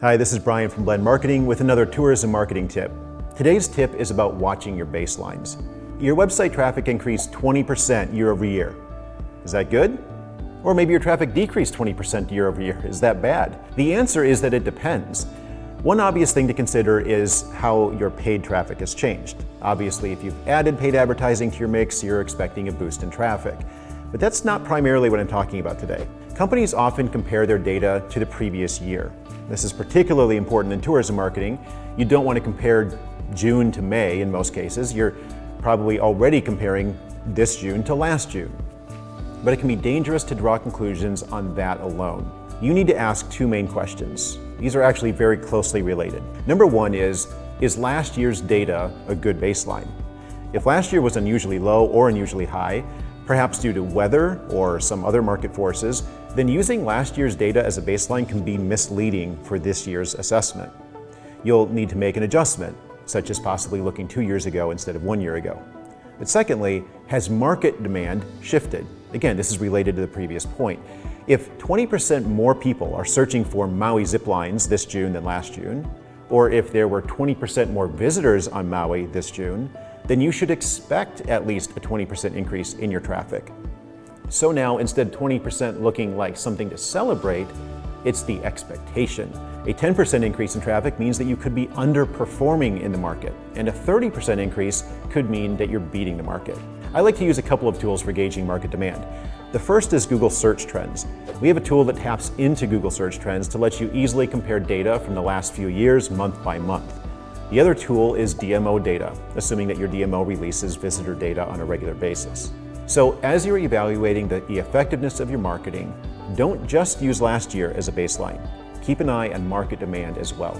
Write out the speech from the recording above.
Hi, this is Brian from Blend Marketing with another tourism marketing tip. Today's tip is about watching your baselines. Your website traffic increased 20% year over year. Is that good? Or maybe your traffic decreased 20% year over year. Is that bad? The answer is that it depends. One obvious thing to consider is how your paid traffic has changed. Obviously, if you've added paid advertising to your mix, you're expecting a boost in traffic. But that's not primarily what I'm talking about today. Companies often compare their data to the previous year. This is particularly important in tourism marketing. You don't want to compare June to May in most cases. You're probably already comparing this June to last June. But it can be dangerous to draw conclusions on that alone. You need to ask two main questions. These are actually very closely related. Number one is last year's data a good baseline? If last year was unusually low or unusually high, perhaps due to weather or some other market forces, then using last year's data as a baseline can be misleading for this year's assessment. You'll need to make an adjustment, such as possibly looking 2 years ago instead of 1 year ago. But secondly, has market demand shifted? Again, this is related to the previous point. If 20% more people are searching for Maui zip lines this June than last June, or if there were 20% more visitors on Maui this June, then you should expect at least a 20% increase in your traffic. So now, instead of 20% looking like something to celebrate, it's the expectation. A 10% increase in traffic means that you could be underperforming in the market, and a 30% increase could mean that you're beating the market. I like to use a couple of tools for gauging market demand. The first is Google Search Trends. We have a tool that taps into Google Search Trends to let you easily compare data from the last few years, month by month. The other tool is DMO data, assuming that your DMO releases visitor data on a regular basis. So as you're evaluating the effectiveness of your marketing, don't just use last year as a baseline. Keep an eye on market demand as well.